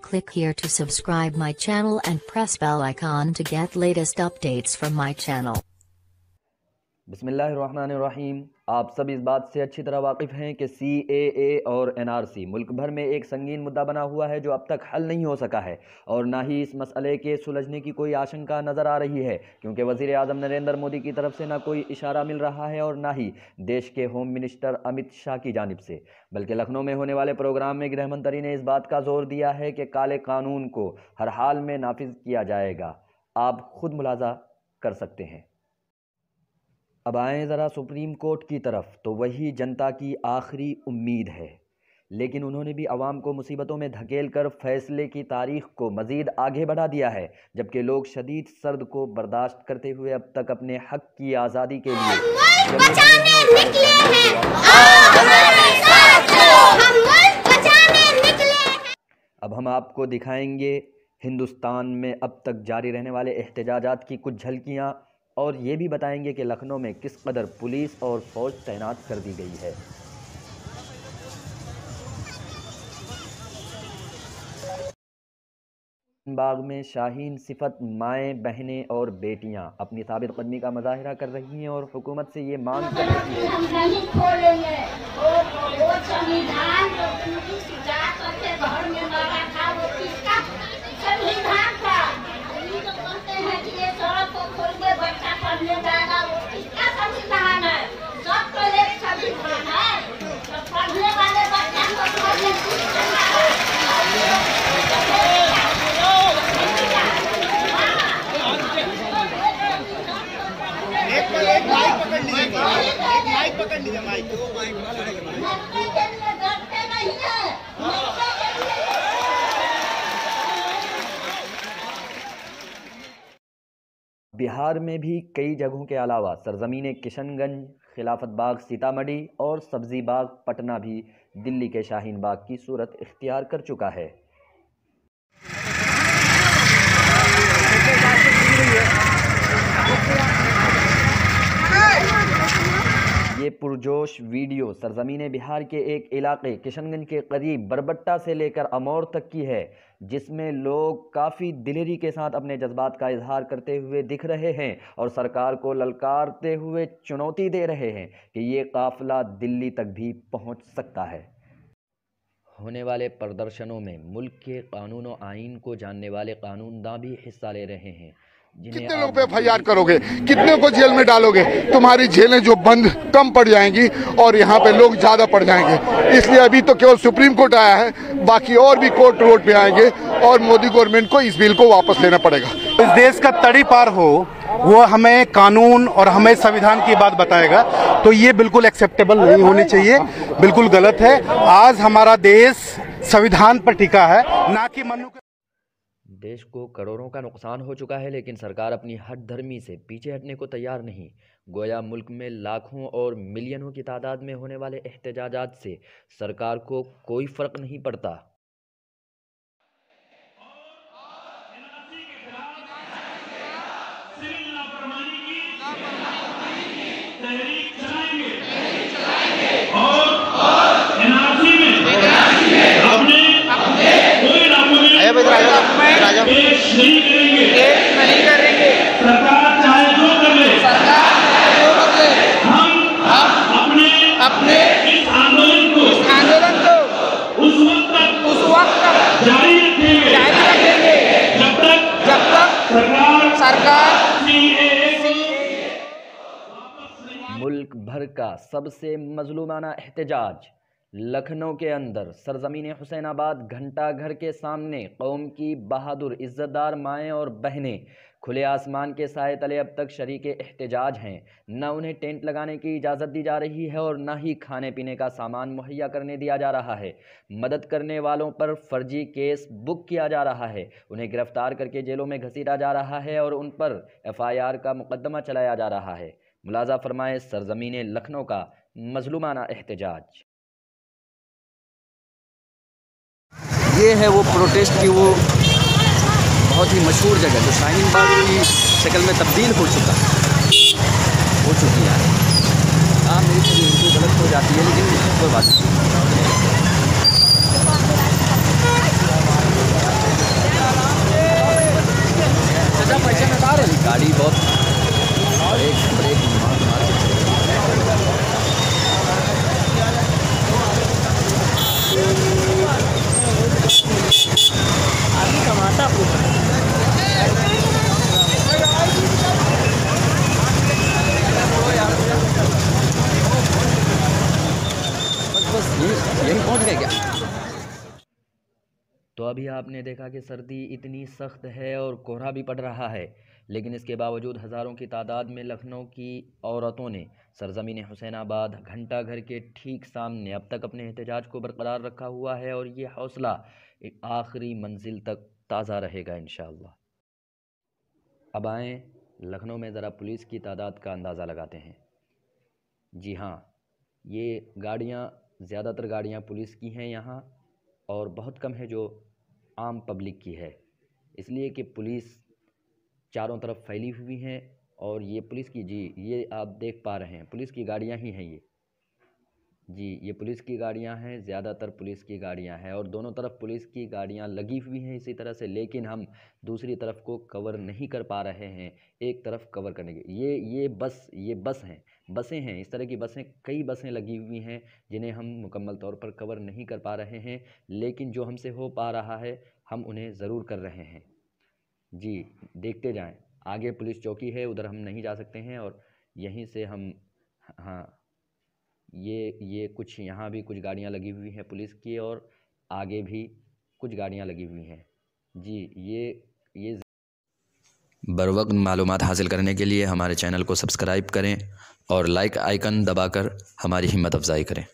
Click here to subscribe my channel and press bell icon to get latest updates from my channel. बिस्मिल्लाहिर्रहमानिर्रहीम। आप सब इस बात से अच्छी तरह वाकिफ़ हैं कि CAA और NRC मुल्क भर में एक संगीन मुद्दा बना हुआ है जो अब तक हल नहीं हो सका है और ना ही इस मसले के सुलझने की कोई आशंका नज़र आ रही है, क्योंकि वज़ीर आज़म नरेंद्र मोदी की तरफ से ना कोई इशारा मिल रहा है और ना ही देश के होम मिनिस्टर अमित शाह की जानिब से। बल्कि लखनऊ में होने वाले प्रोग्राम में गृह मंत्री ने इस बात का जोर दिया है कि काले कानून को हर हाल में नाफिज किया जाएगा। आप खुद मुलाजा कर सकते हैं। अब आएँ ज़रा सुप्रीम कोर्ट की तरफ, तो वही जनता की आखिरी उम्मीद है, लेकिन उन्होंने भी आवाम को मुसीबतों में धकेल कर फैसले की तारीख को मज़ीद आगे बढ़ा दिया है, जबकि लोग शदीद सर्द को बर्दाश्त करते हुए अब तक अपने हक की आज़ादी के लिए अब हम आपको दिखाएंगे हिंदुस्तान में अब तक जारी रहने वाले एहतजाजात की कुछ झलकियाँ और ये भी बताएंगे कि लखनऊ में किस कदर पुलिस और फौज तैनात कर दी गई है। बाग में शाहीन सिफत माएँ, बहनें और बेटियां अपनी साबित कदमी का मुजाहिरा कर रही हैं और हुकूमत से ये मांग कर रही है हम नहीं खोलेंगे वो संविधान जो पुलिस जाकर घर में मारा था वो किसका संविधान था। ये जो कहते हैं कि ये सड़क को खोल के बच्चा पढ़ने जाएगा वो किसका संविधान है। सबको एक संविधान है, तो पढ़ने वाले बच्चा को खोलने एक माइक पकड़ लीजिए माइक। बिहार में भी कई जगहों के अलावा सरजमीन किशनगंज, खिलाफत बाग सीतामढ़ी और सब्जी बाग पटना भी दिल्ली के शाहीन बाग की सूरत इख्तियार कर चुका है। ये पुरजोश वीडियो सरजमीन बिहार के एक इलाके किशनगंज के करीब बरबट्टा से लेकर अमौर तक की है, जिसमें लोग काफ़ी दिलेरी के साथ अपने जज्बात का इजहार करते हुए दिख रहे हैं और सरकार को ललकारते हुए चुनौती दे रहे हैं कि ये काफिला दिल्ली तक भी पहुंच सकता है। होने वाले प्रदर्शनों में मुल्क के कानून और आइन को जानने वाले कानूनदां भी हिस्सा ले रहे हैं। कितने लोग पे FIR करोगे, कितने को जेल में डालोगे? तुम्हारी जेलें जो बंद कम पड़ जाएंगी और यहाँ पे लोग ज्यादा पड़ जाएंगे। इसलिए अभी तो केवल सुप्रीम कोर्ट आया है, बाकी और भी कोर्ट रोड पे आएंगे और मोदी गवर्नमेंट को इस बिल को वापस लेना पड़ेगा। इस देश का तड़ी पार हो वो हमें कानून और हमें संविधान की बात बताएगा, तो ये बिल्कुल एक्सेप्टेबल नहीं होनी चाहिए, बिल्कुल गलत है। आज हमारा देश संविधान पर टिका है, ना कि मनु। देश को करोड़ों का नुकसान हो चुका है, लेकिन सरकार अपनी हट धर्मी से पीछे हटने को तैयार नहीं। गोया मुल्क में लाखों और मिलियनों की तादाद में होने वाले एहतजाजात से सरकार को कोई फर्क नहीं पड़ता। नहीं करेंगे। सरकार चाहे जो कर ले, हम अपने इस आंदोलन को उस वक्त तक जारी रखेंगे जब तक सरकार मुल्क भर का सबसे मजलूमाना एहतजाज लखनऊ के अंदर सरजमीन हुसैनाबाद घंटा घर के सामने कौम की बहादुर इज्जतदार माएँ और बहनें खुले आसमान के साए तले अब तक शरीक एहतजाज हैं। न उन्हें टेंट लगाने की इजाज़त दी जा रही है और न ही खाने पीने का सामान मुहैया करने दिया जा रहा है। मदद करने वालों पर फर्जी केस बुक किया जा रहा है, उन्हें गिरफ्तार करके जेलों में घसीटा जा रहा है और उन पर FIR का मुकदमा चलाया जा रहा है। मुलाजा फरमाए सरजमीन लखनऊ का मजलूमाना एहतजाज। ये है वो प्रोटेस्ट की वो बहुत ही मशहूर जगह जो शाहीन बाग की शक्ल में तब्दील हो चुकी है। हाँ, मेरी थोड़ी उर्दू गलत हो जाती है, लेकिन कोई बात नहीं। तो अभी आपने देखा कि सर्दी इतनी सख्त है और कोहरा भी पड़ रहा है, लेकिन इसके बावजूद हज़ारों की तादाद में लखनऊ की औरतों ने सरज़मीन हुसैनाबाद घंटा घर के ठीक सामने अब तक अपने एहतजाज को बरकरार रखा हुआ है और ये हौसला एक आखिरी मंजिल तक ताज़ा रहेगा इंशाअल्लाह। अब आएँ लखनऊ में ज़रा पुलिस की तादाद का अंदाज़ा लगाते हैं। जी हाँ, ये गाड़ियाँ, ज़्यादातर गाड़ियाँ पुलिस की हैं यहाँ और बहुत कम है जो आम पब्लिक की है, इसलिए कि पुलिस चारों तरफ फैली हुई हैं और ये पुलिस की, जी ये आप देख पा रहे हैं, पुलिस की गाड़ियाँ ही हैं ये। जी ये पुलिस की गाड़ियाँ हैं, ज़्यादातर पुलिस की गाड़ियाँ हैं और दोनों तरफ पुलिस की गाड़ियाँ लगी हुई हैं इसी तरह से, लेकिन हम दूसरी तरफ को कवर नहीं कर पा रहे हैं एक तरफ कवर करने के। ये बस हैं, बसें हैं, इस तरह की बसें, कई बसें लगी हुई हैं जिन्हें हम मुकम्मल तौर पर कवर नहीं कर पा रहे हैं, लेकिन जो हमसे हो पा रहा है हम उन्हें ज़रूर कर रहे हैं। जी देखते जाएं, आगे पुलिस चौकी है, उधर हम नहीं जा सकते हैं और यहीं से हम, हाँ ये कुछ यहाँ भी कुछ गाड़ियाँ लगी हुई हैं पुलिस की और आगे भी कुछ गाड़ियाँ लगी हुई हैं। जी ये बरवक्त मालूमात हासिल करने के लिए हमारे चैनल को सब्सक्राइब करें और लाइक आइकन दबाकर हमारी हिम्मत अफजाई करें।